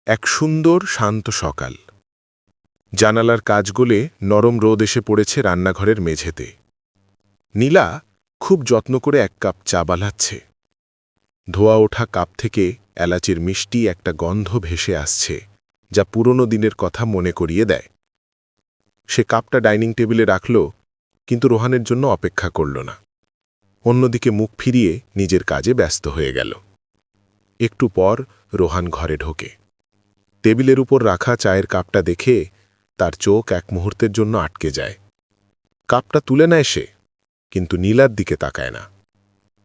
এক সুন্দর শান্ত সকাল। জানালার কাচ গলে নরম রোদ এসে পড়েছে রান্নাঘরের মেঝেতে। নীলা খুব যত্ন করে এক কাপ চা বানাচ্ছে। ধোয়া ওঠা কাপ থেকে এলাচির মিষ্টি একটা গন্ধ ভেসে আসছে, যা পুরনো দিনের কথা মনে করিয়ে দেয়। সে কাপটা ডাইনিং টেবিলে রাখল, কিন্তু রোহানের জন্য অপেক্ষা করল না। অন্যদিকে মুখ ফিরিয়ে নিজের কাজে ব্যস্ত হয়ে গেল। একটু পর রোহান ঘরে ঢোকে। টেবিলের উপর রাখা চায়ের কাপটা দেখে তার চোখ এক মুহূর্তের জন্য আটকে যায়। কাপটা তুলে নেয় সে, কিন্তু নীলার দিকে তাকায় না।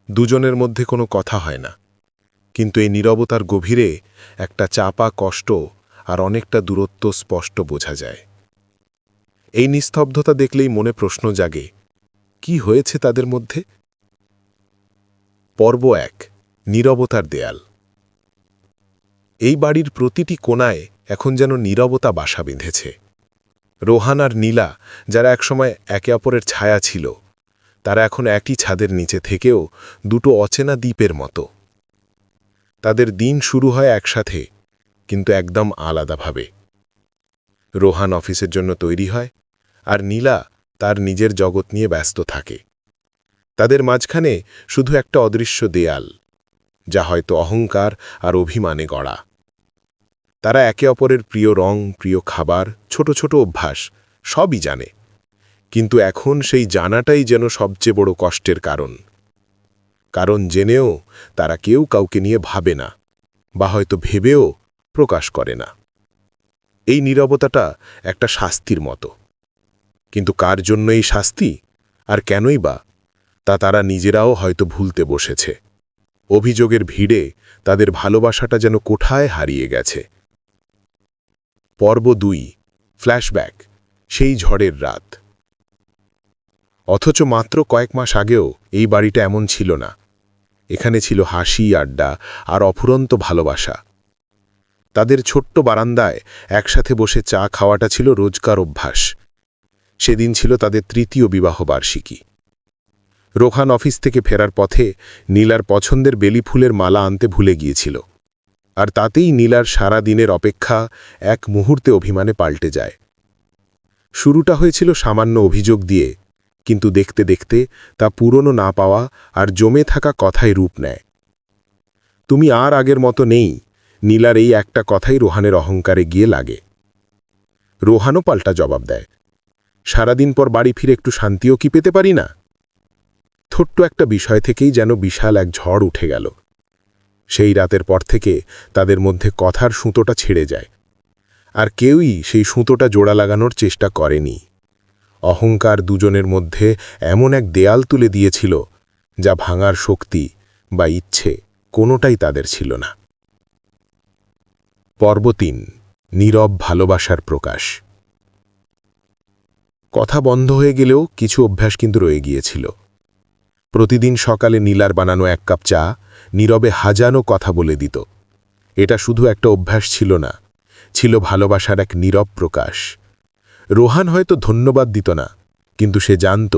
দুজনের মধ্যে কোনো কথা হয় না, কিন্তু এই নীরবতার গভীরে একটা চাপা কষ্ট আর অনেকটা দূরত্ব স্পষ্ট বোঝা যায়। এই নিস্তব্ধতা দেখলেই মনে প্রশ্ন জাগে, কি হয়েছে তাদের মধ্যে? পর্ব ১, নীরবতার দেয়াল। এই বাড়ির প্রতিটি কোণায় এখন যেন নীরবতা বাসা বেঁধেছে। রোহান আর নীলা, যারা একসময় একে অপরের ছায়া ছিল, তারা এখন একই ছাদের নিচে থেকেও দুটো অচেনা দ্বীপের মতো। তাদের দিন শুরু হয় একসাথে, কিন্তু একদম আলাদাভাবে। রোহান অফিসের জন্য তৈরি হয়, আর নীলা তার নিজের জগৎ নিয়ে ব্যস্ত থাকে। তাদের মাঝখানে শুধু একটা অদৃশ্য দেয়াল, যা হয়তো অহংকার আর অভিমানে গড়া। তারা একে অপরের প্রিয় রং, প্রিয় খাবার, ছোট ছোট অভ্যাস সবই জানে, কিন্তু এখন সেই জানাটাই যেন সবচেয়ে বড় কষ্টের কারণ জেনেও তারা কেউ কাউকে নিয়ে ভাবে না, বা হয়তো ভেবেও প্রকাশ করে না। এই নীরবতাটা একটা শাস্তির মতো, কিন্তু কার জন্য এই শাস্তি, আর কেনই বা, তা তারা নিজেরাও হয়তো ভুলতে বসেছে। অভিযোগের ভিড়ে তাদের ভালোবাসাটা যেন কোথায় হারিয়ে গেছে। পর্ব ২, ফ্ল্যাশব্যাক, সেই ঝড়ের রাত। অথচ মাত্র কয়েক মাস আগেও এই বাড়িটা এমন ছিল না। এখানে ছিল হাসি, আড্ডা আর অফুরন্ত ভালোবাসা। তাদের ছোট্ট বারান্দায় একসাথে বসে চা খাওয়াটা ছিল রোজকার অভ্যাস। সেদিন ছিল তাদের ৩য় বিবাহবার্ষিকী। রোহান অফিস থেকে ফেরার পথে নীলার পছন্দের বেলি ফুলের মালা আনতে ভুলে গিয়েছিল, আর তাতেই নীলার সারা দিনের অপেক্ষা এক মুহূর্তে অভিমানে পাল্টে যায়। শুরুটা হয়েছিল সামান্য অভিযোগ দিয়ে, কিন্তু দেখতে দেখতে তা পুরনো না পাওয়া আর জমে থাকা কথায় রূপ নেয়। তুমি আর আগের মতো নেই, নীলার এই একটা কথাই রোহানের অহংকারে গিয়ে লাগে। রোহানও পাল্টা জবাব দেয়, সারাদিন পর বাড়ি ফিরে একটু শান্তিও কি পেতে পারি না? ছোট্ট একটা বিষয় থেকেই যেন বিশাল এক ঝড় উঠে গেল। সেই রাতের পর থেকে তাদের মধ্যে কথার সুতোটা ছেড়ে যায়, আর কেউই সেই সুতোটা জোড়া লাগানোর চেষ্টা করেনি। অহংকার দুজনের মধ্যে এমন এক দেয়াল তুলে দিয়েছিল, যা ভাঙার শক্তি বা ইচ্ছে কোনোটাই তাদের ছিল না। পর্ব ৩, নীরব ভালোবাসার প্রকাশ। কথা বন্ধ হয়ে গেলেও কিছু অভ্যাস কিন্তু রয়ে গিয়েছিল। প্রতিদিন সকালে নীলার বানানো এক কাপ চা নীরবে হাজানো কথা বলে দিত। এটা শুধু একটা অভ্যাস ছিল না, ছিল ভালোবাসার এক নীরব প্রকাশ। রোহান হয়তো ধন্যবাদ দিত না, কিন্তু সে জানত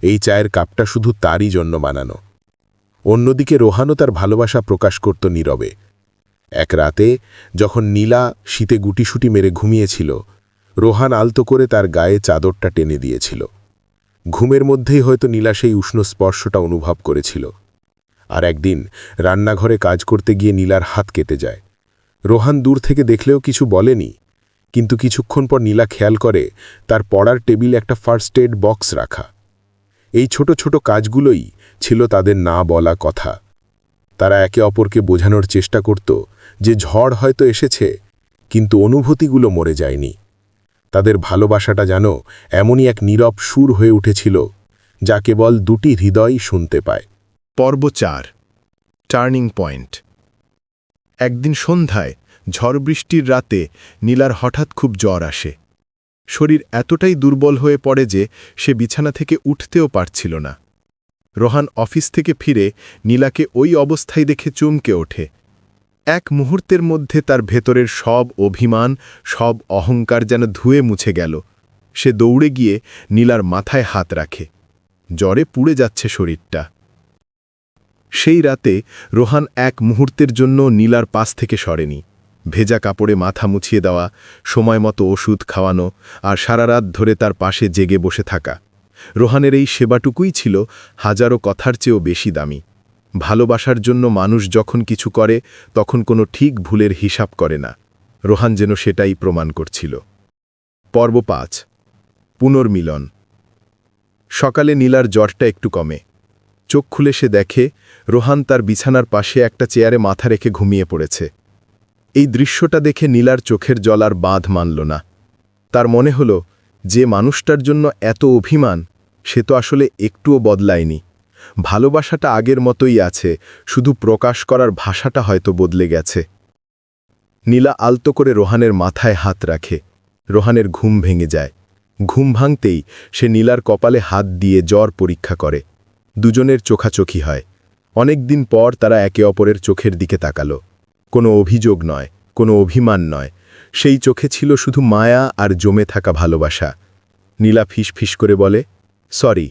এই চায়ের কাপটা শুধু তারই জন্য বানানো। অন্যদিকে রোহানও তার ভালোবাসা প্রকাশ করত নীরবে। এক রাতে যখন নীলা শীতে গুটিসুটি মেরে ঘুমিয়েছিল, রোহান আলতো করে তার গায়ে চাদরটা টেনে দিয়েছিল। ঘুমের মধ্যেই হয়তো নীলা সেই উষ্ণ স্পর্শটা অনুভব করেছিল। আর একদিন রান্নাঘরে কাজ করতে গিয়ে নীলার হাত কেটে যায়। রোহান দূর থেকে দেখলেও কিছু বলেনি, কিন্তু কিছুক্ষণ পর নীলা খেয়াল করে তার পড়ার টেবিলে একটা ফার্স্ট এড বক্স রাখা। এই ছোট ছোট কাজগুলোই ছিল তাদের না বলা কথা। তারা একে অপরকে বোঝানোর চেষ্টা করত যে ঝড় হয়তো এসেছে, কিন্তু অনুভূতিগুলো মরে যায়নি। তাদের ভালোবাসাটা যেন এমনই এক নীরব সুর হয়ে উঠেছিল, যা কেবল দুটি হৃদয় শুনতে পায়। পর্ব ৪, টার্নিং পয়েন্ট। একদিন সন্ধ্যায় ঝড় বৃষ্টির রাতে নীলার হঠাৎ খুব জ্বর আসে। শরীর এতটাই দুর্বল হয়ে পড়ে যে সে বিছানা থেকে উঠতেও পারছিল না। রোহান অফিস থেকে ফিরে নীলাকে ওই অবস্থায় দেখে চমকে ওঠে। এক মুহূর্তের মধ্যে তার ভেতরের সব অভিমান, সব অহংকার যেন ধুয়ে মুছে গেল। সে দৌড়ে গিয়ে নীলার মাথায় হাত রাখে। জ্বরে পুড়ে যাচ্ছে শরীরটা। সেই রাতে রোহান এক মুহূর্তের জন্য নীলার পাশ থেকে সরেনি। ভেজা কাপড়ে মাথা মুছিয়ে দেওয়া, সময় মতো ওষুধ খাওয়ানো আর সারা রাত ধরে তার পাশে জেগে বসে থাকা। রোহানের এই সেবাটুকুই ছিল হাজারো কথার চেয়েও বেশি দামি। ভালোবাসার জন্য মানুষ যখন কিছু করে তখন কোনো ঠিক ভুলের হিসাব করে না। রোহান যেন সেটাই প্রমাণ করছিল। পর্ব ৫। পুনর্মিলন। সকালে নীলার জ্বরটা একটু কমে। চোখ খুলে সে দেখে রোহান তার বিছানার পাশে একটা চেয়ারে মাথা রেখে ঘুমিয়ে পড়েছে। এই দৃশ্যটা দেখে নীলার চোখের জল আর বাঁধ মানল না। তার মনে হল, যে মানুষটার জন্য এত অভিমান, সে তো আসলে একটুও বদলায়নি। ভালোবাসাটা আগের মতোই আছে, শুধু প্রকাশ করার ভাষাটা হয়তো বদলে গেছে। নীলা আলতো করে রোহানের মাথায় হাত রাখে। রোহানের ঘুম ভেঙে যায়। ঘুম ভাঙতেই সে নীলার কপালে হাত দিয়ে জ্বর পরীক্ষা করে। দুজনের চোখাচোখি হয়। অনেক দিন পর তারা একে অপরের চোখের দিকে তাকালো। কোনো অভিযোগ নয়, কোনো অভিমান নয়, সেই চোখে ছিল শুধু মায়া আর জমে থাকা ভালোবাসা। নীলা ফিসফিস করে বলে, সরি।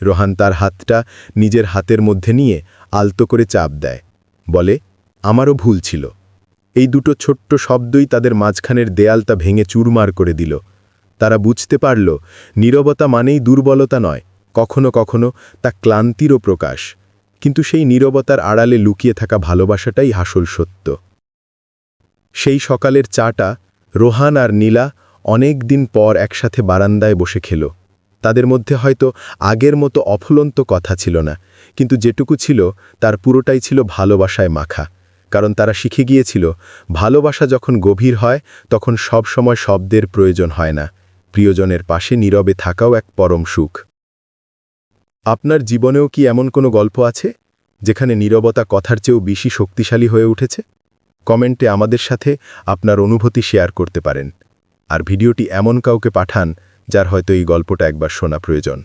রোহান তার হাতটা নিজের হাতের মধ্যে নিয়ে আলতো করে চাপ দেয়, বলে, আমারও ভুল ছিল। এই দুটো ছোট্ট শব্দই তাদের মাঝখানের দেয়ালটা ভেঙে চুরমার করে দিল। তারা বুঝতে পারল, নীরবতা মানেই দুর্বলতা নয়, কখনো কখনো তা ক্লান্তিরও প্রকাশ। কিন্তু সেই নীরবতার আড়ালে লুকিয়ে থাকা ভালোবাসাটাই আসল সত্য। সেই সকালের চাটা রোহান আর নীলা অনেক দিন পর একসাথে বারান্দায় বসে খেল। তাদের মধ্যে হয়তো আগের মতো অফুরন্ত কথা ছিল না, কিন্তু যেটুকু ছিল তার পুরোটাই ছিল ভালোবাসায় মাখা। কারণ তারা শিখে গিয়েছিল, ভালোবাসা যখন গভীর হয় তখন সব সময় শব্দের প্রয়োজন হয় না। প্রিয়জনের পাশে নীরবে থাকাও এক পরম সুখ। আপনার জীবনেও কি এমন কোনো গল্প আছে, যেখানে নীরবতা কথার চেয়েও বেশি শক্তিশালী হয়ে উঠেছে? কমেন্টে আমাদের সাথে আপনার অনুভূতি শেয়ার করতে পারেন। আর ভিডিওটি এমন কাউকে পাঠান যার হয়তো এই গল্পটা একবার শোনা প্রয়োজন।